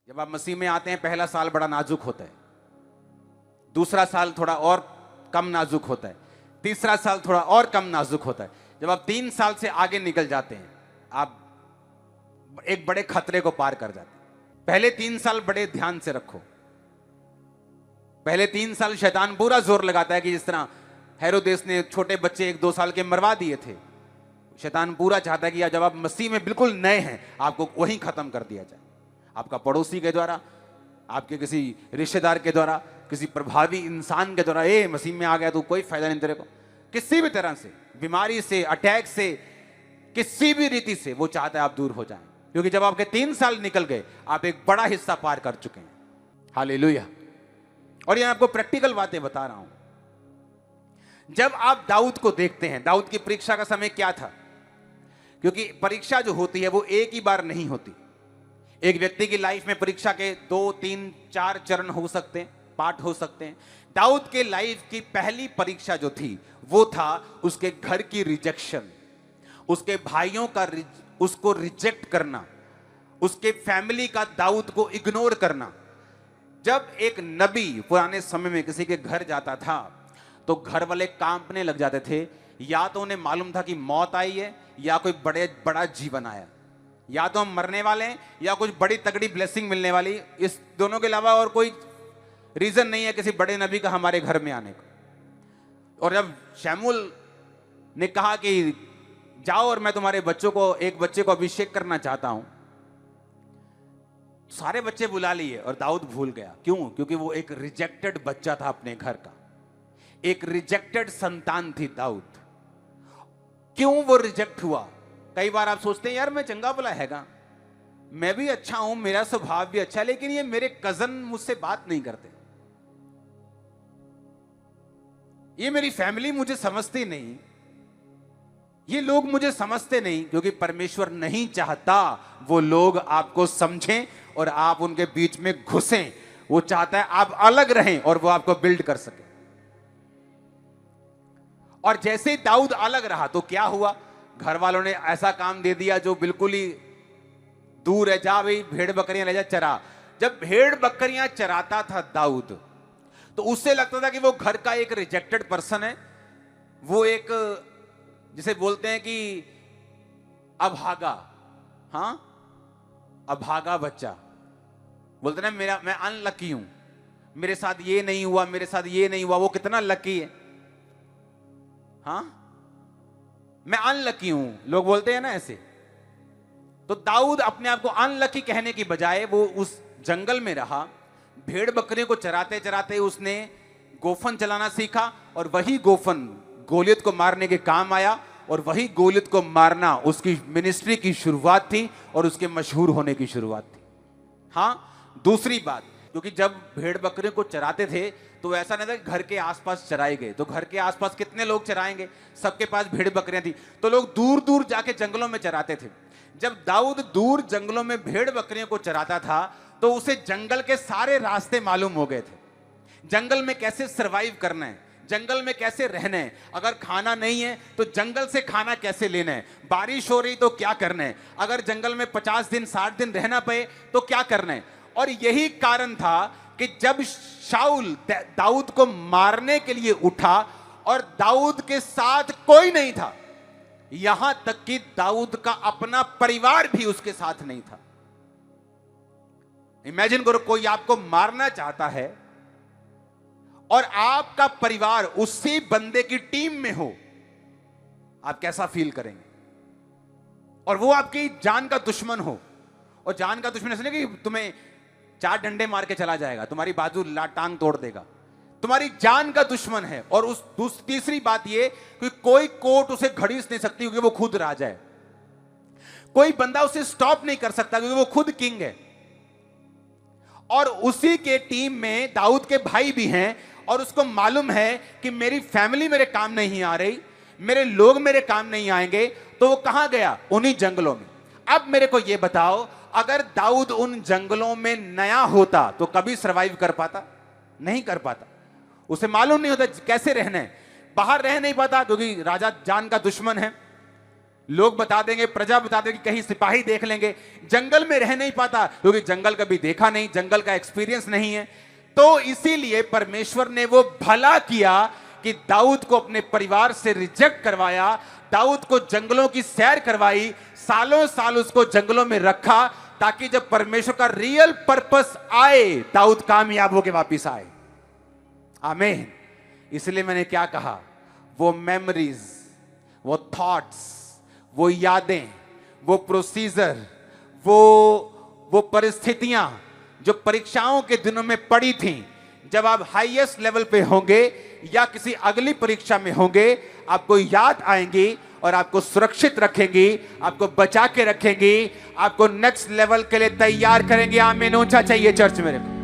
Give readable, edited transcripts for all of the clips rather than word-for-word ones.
जब आप मसीह में आते हैं पहला साल बड़ा नाजुक होता है, दूसरा साल थोड़ा और कम नाजुक होता है, तीसरा साल थोड़ा और कम नाजुक होता है। जब आप 3 साल से आगे निकल जाते हैं आप एक बड़े खतरे को पार कर जाते हैं। पहले 3 साल बड़े ध्यान से रखो। पहले 3 साल शैतान पूरा जोर लगाता है कि जिस तरह हेरोदेस ने छोटे बच्चे 1-2 साल के मरवा दिए थे, शैतान पूरा चाहता है कि जब आप मसीह में बिल्कुल नए हैं आपको वहीं खत्म कर दिया जाए। आपका पड़ोसी के द्वारा, आपके किसी रिश्तेदार के द्वारा, किसी प्रभावी इंसान के द्वारा, ए मसीह में आ गया तो कोई फायदा नहीं तेरे को। किसी भी तरह से, बीमारी से, अटैक से, किसी भी रीति से वो चाहता है आप दूर हो जाएं, क्योंकि जब आपके 3 साल निकल गए आप एक बड़ा हिस्सा पार कर चुके हैं। हालेलुया। और ये आपको प्रैक्टिकल बातें बता रहा हूं। जब आप दाऊद को देखते हैं, दाऊद की परीक्षा का समय क्या था? क्योंकि परीक्षा जो होती है वो एक ही बार नहीं होती। एक व्यक्ति की लाइफ में परीक्षा के 2, 3, 4 चरण हो सकते हैं, पार्ट हो सकते हैं। दाऊद के लाइफ की पहली परीक्षा जो थी वो था उसके घर की रिजेक्शन, उसके भाइयों का उसको रिजेक्ट करना, उसके फैमिली का दाऊद को इग्नोर करना। जब एक नबी पुराने समय में किसी के घर जाता था तो घर वाले कांपने लग जाते थे। या तो उन्हें मालूम था कि मौत आई है या कोई बड़ा जीवन आया, या तो हम मरने वाले हैं या कुछ बड़ी तगड़ी ब्लेसिंग मिलने वाली। इस दोनों के अलावा और कोई रीजन नहीं है किसी बड़े नबी का हमारे घर में आने का। और जब शमूएल ने कहा कि जाओ और मैं तुम्हारे बच्चों को, एक बच्चे को अभिषेक करना चाहता हूं, सारे बच्चे बुला लिए और दाऊद भूल गया। क्यों? क्योंकि वो एक रिजेक्टेड बच्चा था अपने घर का, एक रिजेक्टेड संतान थी दाऊद। क्यों वो रिजेक्ट हुआ? कई बार आप सोचते हैं यार मैं चंगा भला हैगा, मैं भी अच्छा हूं, मेरा स्वभाव भी अच्छा है, लेकिन ये मेरे कजन मुझसे बात नहीं करते, ये मेरी फैमिली मुझे समझती नहीं, ये लोग मुझे समझते नहीं। क्योंकि परमेश्वर नहीं चाहता वो लोग आपको समझें और आप उनके बीच में घुसें। वो चाहता है आप अलग रहें और वो आपको बिल्ड कर सके। और जैसे ही दाऊद अलग रहा तो क्या हुआ? घर वालों ने ऐसा काम दे दिया जो बिल्कुल ही दूर है, जा भाई भेड़ बकरियां ले जा चरा। जब भेड़ बकरियां चराता था दाऊद तो उससे लगता था कि वो घर का एक रिजेक्टेड पर्सन है, वो एक जिसे बोलते हैं कि अभागा, हां अभागा बच्चा। बोलते ना मैं अनलकी हूं, मेरे साथ ये नहीं हुआ, मेरे साथ ये नहीं हुआ। वो कितना लकी है, हाँ मैं अनलकी हूं, लोग बोलते हैं ना ऐसे। तो दाऊद अपने आप को अनलकी कहने की बजाय वो उस जंगल में रहा, भेड़ बकरियों को चराते चराते उसने गोफन चलाना सीखा और वही गोफन गोलियत को मारने के काम आया और वही गोलियत को मारना उसकी मिनिस्ट्री की शुरुआत थी और उसके मशहूर होने की शुरुआत थी। हाँ, दूसरी बात, क्योंकि जब भेड़ बकरियों को चराते थे तो ऐसा नहीं था कि घर के आसपास चराए गए, तो घर के आसपास कितने लोग चराएंगे? सबके पास भेड़ बकरियां थी, तो लोग दूर दूर जाके जंगलों में चराते थे। जब दाऊद दूर जंगलों में भेड़ बकरियों को चराता था तो उसे जंगल के सारे रास्ते मालूम हो गए थे। जंगल में कैसे सरवाइव करना है, जंगल में कैसे रहना है, अगर खाना नहीं है तो जंगल से खाना कैसे लेना है, बारिश हो रही तो क्या करना है, अगर जंगल में 50 दिन 60 दिन रहना पड़े तो क्या करना है। और यही कारण था कि जब शाऊल दाऊद को मारने के लिए उठा और दाऊद के साथ कोई नहीं था, यहां तक कि दाऊद का अपना परिवार भी उसके साथ नहीं था। इमेजिन करो कोई आपको मारना चाहता है और आपका परिवार उसी बंदे की टीम में हो, आप कैसा फील करेंगे? और वो आपकी जान का दुश्मन हो, और जान का दुश्मन ऐसा नहीं कि तुम्हें 4 डंडे मार के चला जाएगा, तुम्हारी बाजू टांग तोड़ देगा, तुम्हारी जान का दुश्मन है। और उस तीसरी बात ये कि कोई कोर्ट उसे घड़ीस नहीं सकती क्योंकि वो खुद राजा है, कोई बंदा उसे स्टॉप नहीं कर सकता क्योंकि वो खुद किंग है। और उसी के टीम में दाऊद के भाई भी हैं और उसको मालूम है कि मेरी फैमिली मेरे काम नहीं आ रही, मेरे लोग मेरे काम नहीं आएंगे, तो वो कहां गया? उन्हीं जंगलों में। अब मेरे को यह बताओ, अगर दाऊद उन जंगलों में नया होता तो कभी सरवाइव कर पाता? नहीं कर पाता। उसे मालूम नहीं होता कैसे रहना है, बाहर रह नहीं पाता क्योंकि राजा जान का दुश्मन है। लोग बता देंगे, प्रजा बता देंगे, कहीं सिपाही देख लेंगे, जंगल में रह नहीं पाता क्योंकि जंगल कभी देखा नहीं, जंगल का एक्सपीरियंस नहीं है। तो इसीलिए परमेश्वर ने वो भला किया कि दाऊद को अपने परिवार से रिजेक्ट करवाया, दाऊद को जंगलों की सैर करवाई, सालों साल उसको जंगलों में रखा, ताकि जब परमेश्वर का रियल पर्पस आए दाऊद कामयाब होकर वापिस आए। आमीन। इसलिए मैंने क्या कहा, वो मेमोरीज, वो थॉट्स, वो यादें, वो प्रोसीजर, वो परिस्थितियां जो परीक्षाओं के दिनों में पड़ी थी, जब आप हाईएस्ट लेवल पे होंगे या किसी अगली परीक्षा में होंगे, आपको याद आएंगी और आपको सुरक्षित रखेंगी, आपको बचा के रखेंगी, आपको नेक्स्ट लेवल के लिए तैयार करेंगे। आमीन। ऊंचा चाहिए चर्च मेरे को।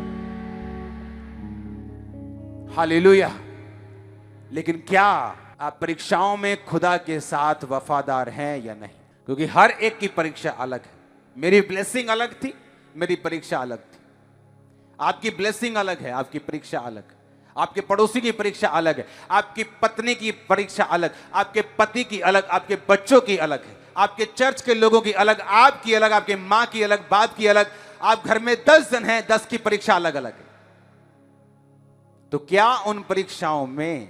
हालेलुया। लेकिन क्या आप परीक्षाओं में खुदा के साथ वफादार हैं या नहीं? क्योंकि हर एक की परीक्षा अलग है। मेरी ब्लेसिंग अलग थी, मेरी परीक्षा अलग थी। आपकी ब्लेसिंग अलग है, आपकी परीक्षा अलग है। आपके पड़ोसी की परीक्षा अलग है, आपकी पत्नी की परीक्षा अलग, आपके पति की अलग, आपके बच्चों की अलग है, आपके चर्च के लोगों की अलग, आपकी अलग, आपके मां की अलग, बाप की अलग। आप घर में 10 जन हैं, 10 की परीक्षा अलग अलग है। तो क्या उन परीक्षाओं में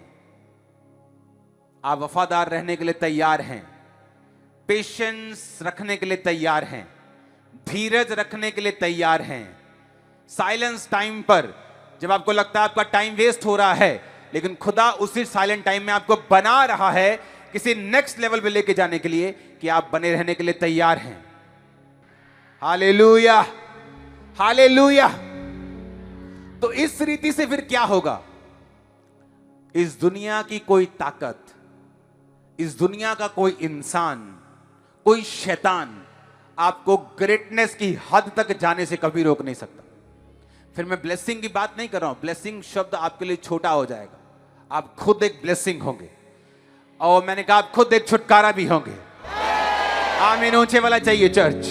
आप वफादार रहने के लिए तैयार हैं? पेशेंस रखने के लिए तैयार हैं? धीरज रखने के लिए तैयार हैं? साइलेंस टाइम पर जब आपको लगता है आपका टाइम वेस्ट हो रहा है, लेकिन खुदा उसी साइलेंट टाइम में आपको बना रहा है किसी नेक्स्ट लेवल पे लेके जाने के लिए, कि आप बने रहने के लिए तैयार हैं? Hallelujah, hallelujah. तो इस रीति से फिर क्या होगा? इस दुनिया की कोई ताकत, इस दुनिया का कोई इंसान, कोई शैतान आपको ग्रेटनेस की हद तक जाने से कभी रोक नहीं सकता। फिर मैं ब्लेसिंग की बात नहीं कर रहा हूं, ब्लेसिंग शब्द आपके लिए छोटा हो जाएगा। आप खुद एक ब्लेसिंग होंगे, और मैंने कहा आप खुद एक छुटकारा भी होंगे। आमीन। ऊंचे वाला चाहिए चर्च।